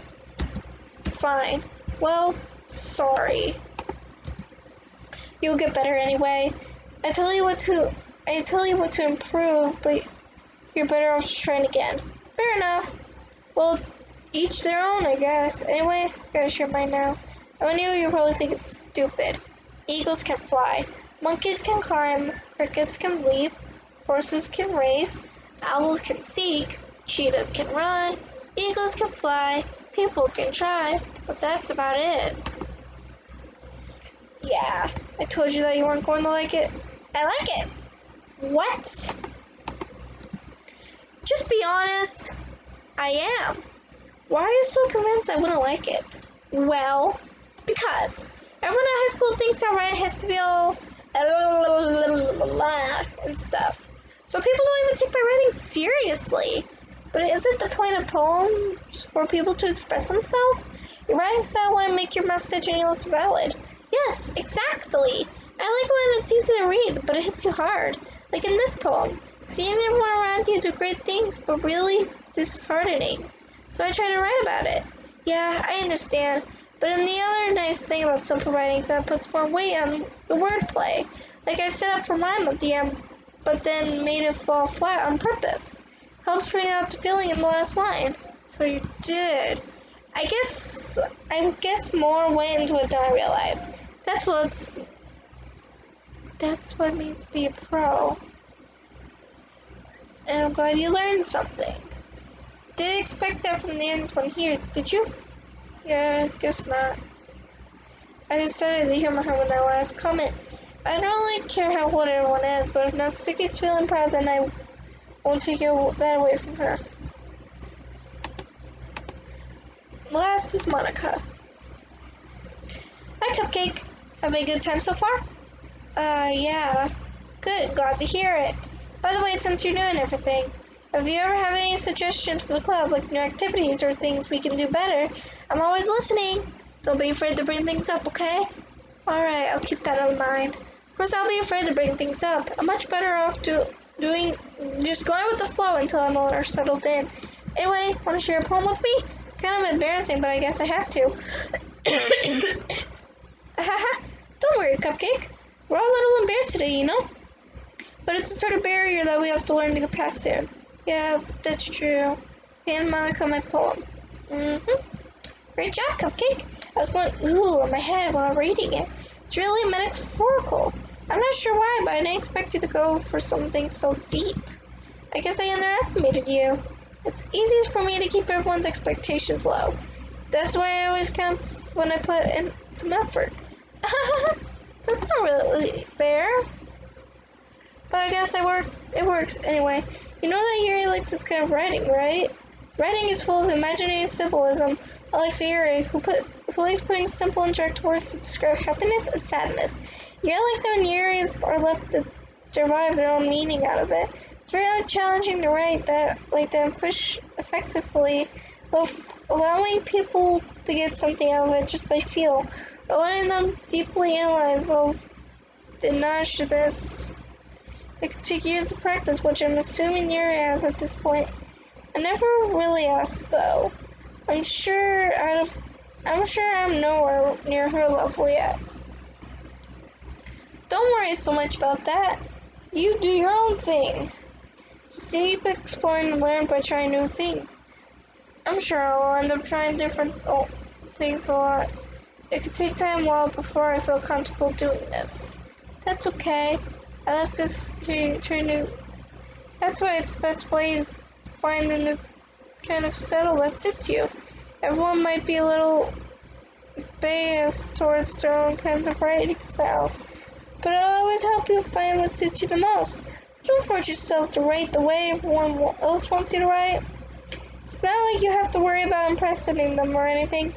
Fine. Well, sorry. You'll get better anyway. I tell you what to improve, but you're better off just trying again. Fair enough. Well, each their own, I guess. Anyway, I gotta share mine now. I knew you probably think it's stupid. Eagles can fly. Monkeys can climb. Crickets can leap. Horses can race. Owls can seek. Cheetahs can run. Eagles can fly. People can try. But that's about it. Yeah, I told you that you weren't going to like it. I like it. What? Just be honest. I am. Why are you so convinced I wouldn't like it? Well, because everyone at high school thinks that writing has to be all and stuff. So people don't even take my writing seriously. But isn't the point of poems for people to express themselves? Your writing style want to make your message and your list valid. Yes, exactly. I like when it's easy to read, but it hits you hard. Like in this poem, seeing everyone around you do great things, but really disheartening. So I try to write about it. Yeah, I understand. But then the other nice thing about simple writing is that it puts more weight on the wordplay. Like I set up for mine at the end, but then made it fall flat on purpose. Helps bring out the feeling in the last line. So you did. I guess more went into it than I realized. That's what's that's what it means to be a pro. And I'm glad you learned something. Didn't expect that from the next one here, did you? Yeah, guess not. I decided to hear my heart with that last comment. I don't really care how old everyone is, but if Natsuki's feeling proud, then I won't take that away from her. Last is Monica. Hi, Cupcake. Having a good time so far? Yeah. Good, glad to hear it. By the way, since you're doing everything, if you ever have any suggestions for the club, like new activities or things we can do better, I'm always listening. Don't be afraid to bring things up, okay? Alright, I'll keep that in mind. Of course, I'll be afraid to bring things up. I'm much better off doing just going with the flow until I'm more settled in. Anyway, want to share a poem with me? Kind of embarrassing, but I guess I have to. Don't worry, Cupcake. We're all a little embarrassed today, you know? But it's a sort of barrier that we have to learn to get past soon. Yeah, that's true. Hand Monica my poem. Great job, Cupcake. I was going ooh in my head while reading it. It's really metaphorical. I'm not sure why, but I didn't expect you to go for something so deep. I guess I underestimated you. It's easiest for me to keep everyone's expectations low. That's why I always count when I put in some effort. That's not really fair. But I guess it works anyway. You know that Yuri likes this kind of writing, right? Writing is full of imaginative symbolism. I like Yuri, who likes putting simple and direct words to describe happiness and sadness. Yuri likes when Yuris are left to derive their own meaning out of it. It's really challenging to write that like that effectively, both allowing people to get something out of it just by feel, or letting them deeply analyze the nosh of this. It could take years of practice, which I'm assuming Yuri has at this point. I never really asked though. I'm sure I'm nowhere near her level yet. Don't worry so much about that. You do your own thing. Just keep exploring and learn by trying new things. I'm sure I'll end up trying different things a lot. It could take time a while before I feel comfortable doing this. That's okay. I left this to that's why it's the best way to find the new kind of settle that suits you. Everyone might be a little biased towards their own kinds of writing styles, but I'll always help you find what suits you the most. Don't force yourself to write the way everyone else wants you to write. It's not like you have to worry about impressing them or anything.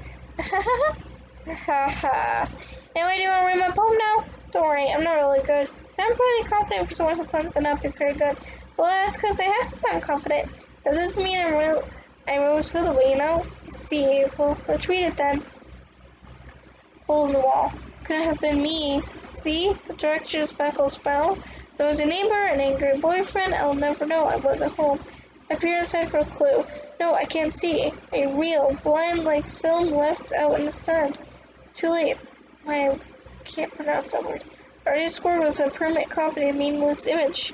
Haha. Anyway, do you want to read my poem now? Don't worry, I'm not really good. Sound pretty confident for someone who claims to not be very good. Well, that's because I have to sound confident. That doesn't mean I always feel the way, you know? See, well, let's read it then. Hole in the wall. Could have been me. See? The director's buckle spell. There was a neighbor, an angry boyfriend. I'll never know I was at home. I peer inside for a clue. No, I can't see. A real, blind like film left out in the sun. It's too late. I can't pronounce that word. I already scored with a permanent copy of meaningless image.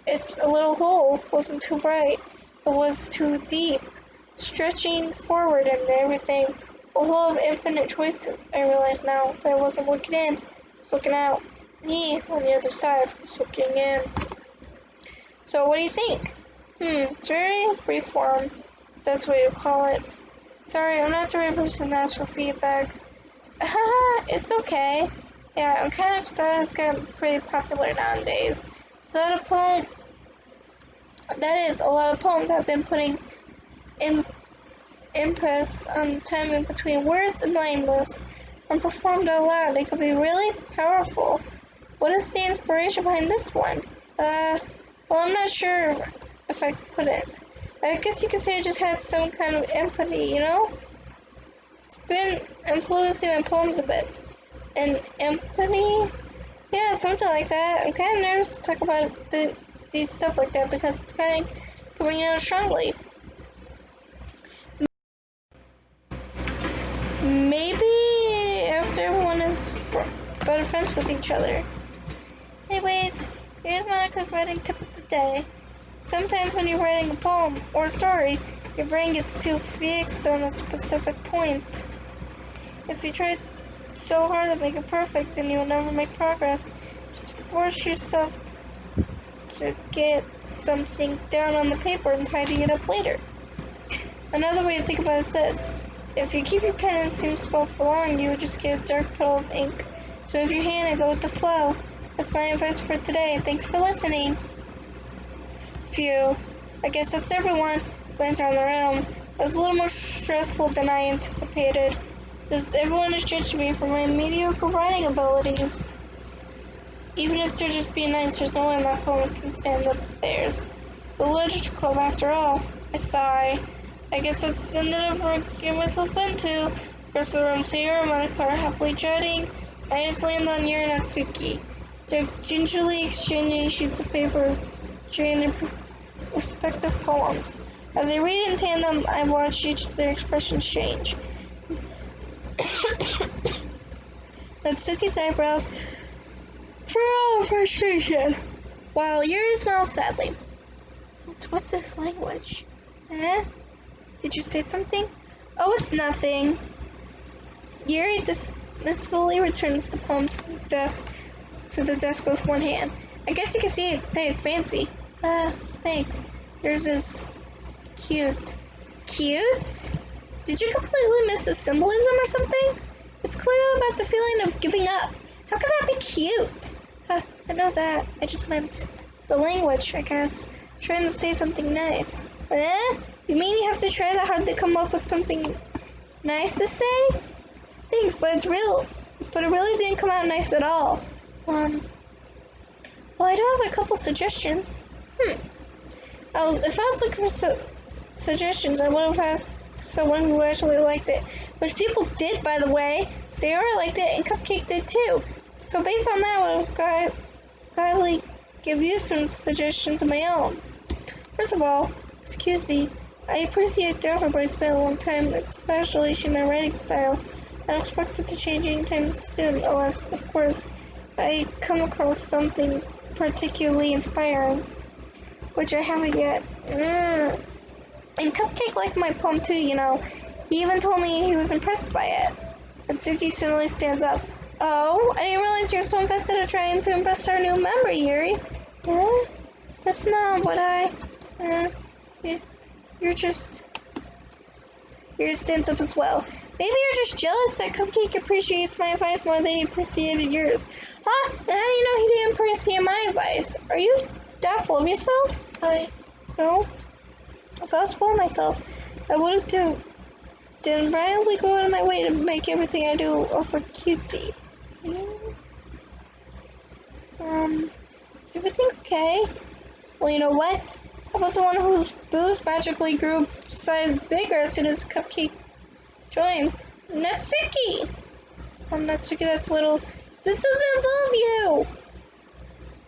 It's a little hole. Wasn't too bright. It was too deep. Stretching forward and everything. A hole of infinite choices. I realize now that I wasn't looking in. I was looking out. Me, on the other side, was looking in. So what do you think? It's very freeform. That's what you call it. Sorry, I'm not the right person to ask for feedback. Haha, it's okay. Yeah, I'm kind of starting to get pretty popular nowadays. That is, a lot of poems have been putting emphasis on the time in between words and line lists. When performed out loud, it could be really powerful. What is the inspiration behind this one? Well, I'm not sure if I could put it. I guess you could say I just had some kind of empathy, you know? It's been influencing my poems a bit. And empathy? Yeah, something like that. I'm kind of nervous to talk about these stuff like that because it's kind of coming out strongly. Maybe after everyone is better friends with each other. Anyways, here's Monica's writing tip of the day. Sometimes when you're writing a poem or a story, your brain gets too fixed on a specific point. If you try so hard to make it perfect, then you will never make progress. Just force yourself to get something down on the paper and tidy it up later. Another way to think about it is this. If you keep your pen and seem to spell for long, you will just get a dark puddle of ink. So move your hand and go with the flow. That's my advice for today. Thanks for listening. Phew. I guess that's everyone. Glance around the room. It was a little more stressful than I anticipated, since everyone is judging me for my mediocre writing abilities. Even if they're just being nice, there's no way my poem can stand up to theirs. The literature club, after all. I sigh. I guess that's the end of what I get myself into. Rest of the room, Sayori and Monica are happily chatting. I just land on Yuri and Natsuki. They're gingerly exchanging sheets of paper, during their respective poems. As they read in tandem, I watch each of their expressions change. Natsuki's eyebrows furrow in frustration, while Yuri smiles sadly. What's with this language? Eh? Did you say something? Oh, it's nothing. Yuri dismissively returns the poem to the desk with one hand. I guess you can say it's fancy. Thanks. Yours is cute. Cute? Did you completely miss the symbolism or something? It's clearly about the feeling of giving up. How can that be cute? I know that. I just meant the language, I guess. Trying to say something nice. You mean you have to try that hard to come up with something nice to say? Thanks, but it really didn't come out nice at all. Well, I do have a couple suggestions. If I was looking for suggestions, I would have asked someone who actually liked it. Which people did, by the way. Sayori liked it, and Cupcake did too. So based on that, I would have gladly give you some suggestions of my own. First of all, excuse me, I appreciate the offer, but I spent a long time especially my writing style. I don't expect it to change anytime soon, unless, of course, I come across something particularly inspiring, which I haven't yet. And Cupcake liked my poem too, you know. He even told me he was impressed by it. Atsuki suddenly stands up. Oh, I didn't realize you're so invested in trying to impress our new member, Yuri. That's not what Yuri stands up as well. Maybe you're just jealous that Cupcake appreciates my advice more than he appreciated yours. Huh? And how do you know he didn't appreciate my advice? Are you that full of yourself? No. If I was full of myself, I would have didn't randomly go out of my way to make everything I do over cutesy. Is everything okay? Well, you know what? I was the one whose boobs magically grew size bigger as soon as Cupcake joined. Natsuki! Natsuki, that's little. This doesn't involve you!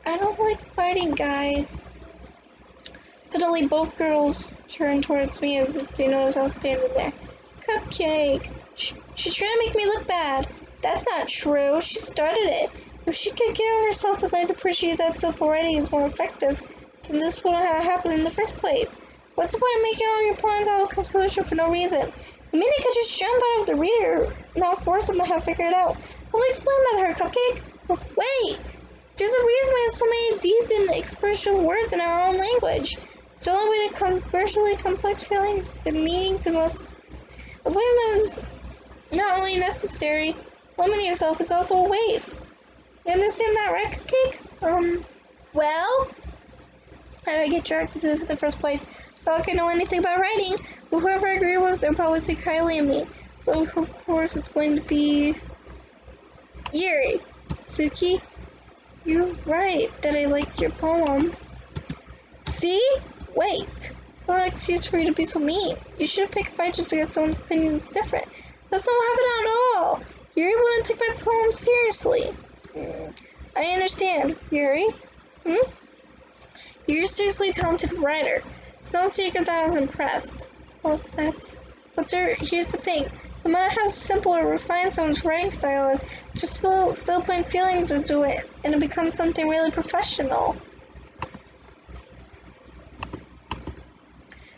I don't like fighting, guys. Suddenly, both girls turned towards me as if they noticed I was standing there. Cupcake! She's trying to make me look bad. That's not true. She started it. If she could get over herself and I'd appreciate that simple writing is more effective, then this wouldn't have happened in the first place. What's the point of making all your points out of conclusion for no reason? The minute could just jump out of the reader, not force them to have figured it out. I'll explain that to her, Cupcake. Wait! There's a reason we have so many deep and expressive words in our own language. It's the only way to conversely complex feelings and meaning to most. A way that is not only necessary, limiting yourself is also a waste. You understand that, right, Cupcake? Well, how did I get dragged into this in the first place? Not like I know anything about writing, but whoever I agree with, they'll probably think highly of me. So, of course, it's going to be Yuri. Suki, you're right that I liked your poem. See? Wait. What an excuse for you to be so mean. You shouldn't pick a fight just because someone's opinion is different. That's not what happened at all. Yuri wouldn't take my poem seriously. I understand. Yuri? You're a seriously talented writer. It's no secret that I was impressed. Well, here's the thing. No matter how simple or refined someone's writing style is, just still putting feelings into it, and it becomes something really professional.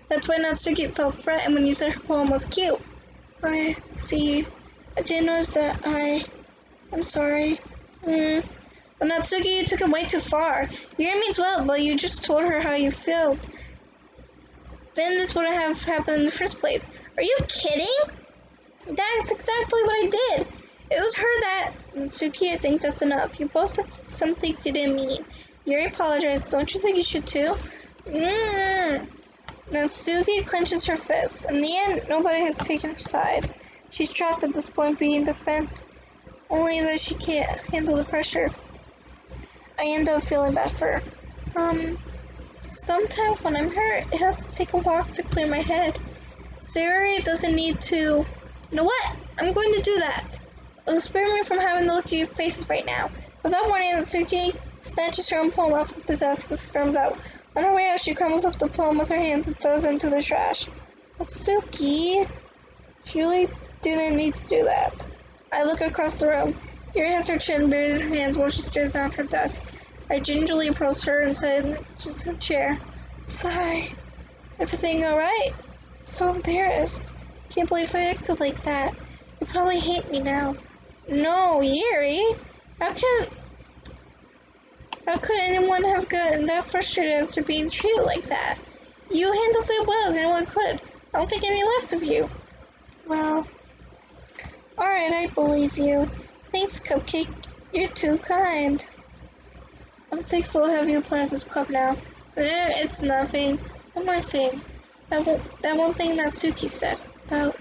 That's why Natsuki felt threatened when you said her poem was cute. I see. I didn't notice that. I'm sorry. Well, Natsuki, you took it way too far. Yuri means well, but you just told her how you felt. Then this wouldn't have happened in the first place. Are you kidding? That's exactly what I did. It was her that... Natsuki, I think that's enough. You both said some things you didn't mean. Yuri apologized. Don't you think you should too? Natsuki clenches her fists. In the end, nobody has taken her side. She's trapped at this point, being defended. Only that she can't handle the pressure. I end up feeling bad for her. Sometimes when I'm hurt, it helps to take a walk to clear my head. Sayori doesn't need to... You know what? I'm going to do that. It'll spare me from having to look at your faces right now. Without warning, Natsuki snatches her own poem off the desk and storms out. On her way out, she crumbles up the poem with her hand and throws it into the trash. Natsuki? She really didn't need to do that. I look across the room. Yuri has her chin buried in her hands while she stares down at her desk. I gingerly approach her and sit in the chair. Sigh. Everything alright? So embarrassed. Can't believe I acted like that. You probably hate me now. No, Yuri. How could anyone have gotten that frustrated after being treated like that? You handled it well as anyone could. I don't think any less of you. Well, alright, I believe you. Thanks, Cupcake. You're too kind. I'm thankful to have you a part of this club now. But it's nothing. One more thing. That one thing Natsuki said about,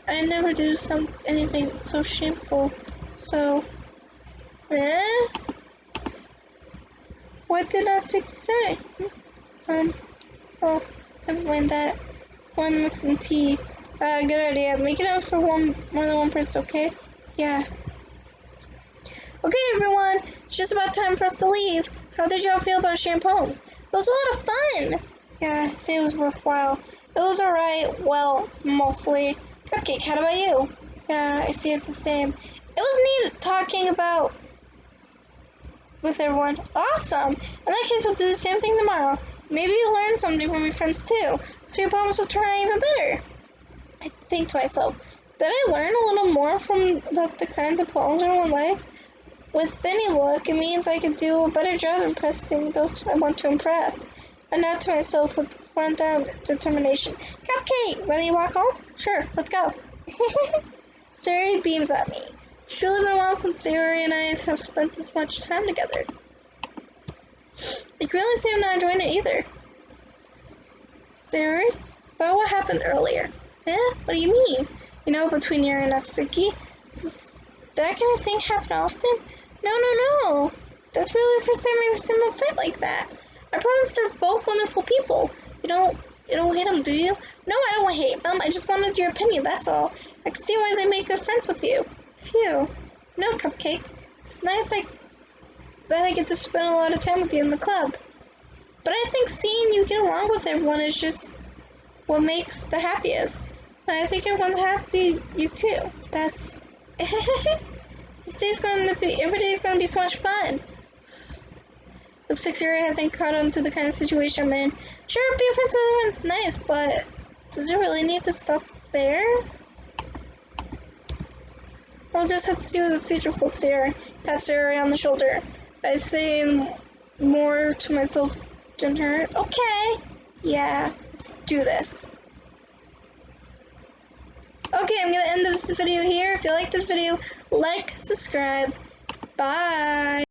I never do anything so shameful. So, what did Natsuki say? Well, never mind that. Go and make some tea. Good idea. Make it out for more than one person, okay? Yeah. Okay, everyone. It's just about time for us to leave. How did y'all feel about sharing poems? It was a lot of fun. Yeah, I'd say it was worthwhile. It was alright. Well, mostly. Cupcake, how about you? Yeah, I see it the same. It was neat talking with everyone. Awesome. In that case, we'll do the same thing tomorrow. Maybe you'll learn something from your friends too, so your poems will turn out even better. I think to myself, did I learn a little more about the kinds of poems everyone likes? With any luck, it means I can do a better job impressing those I want to impress. I nod to myself with front-down determination. Cupcake, ready to walk home? Sure, let's go. Sayori beams at me. It's truly been a while since Sayori and I have spent this much time together. I can really see I'm not enjoying it either. Sayori? About what happened earlier? What do you mean? Between Yuri and Natsuki? Does that kind of thing happen often? No. That's really the first time I've ever seen them fight like that. I promise they're both wonderful people. You don't hate them, do you? No, I don't hate them. I just wanted your opinion, that's all. I can see why they make good friends with you. Phew. No, Cupcake. It's nice that I get to spend a lot of time with you in the club. But I think seeing you get along with everyone is just what makes the happiest. And I think everyone's happy you too. That's every day is gonna be so much fun. Looks like Sarah hasn't caught on to the kind of situation I'm in. Sure, being friends with everyone's nice, but does it really need to stop there? I'll just have to see what the future holds here. Pat Sarah on the shoulder. I say more to myself than her. Okay. Yeah, let's do this. Okay, I'm gonna end this video here. If you like this video, like, subscribe. Bye.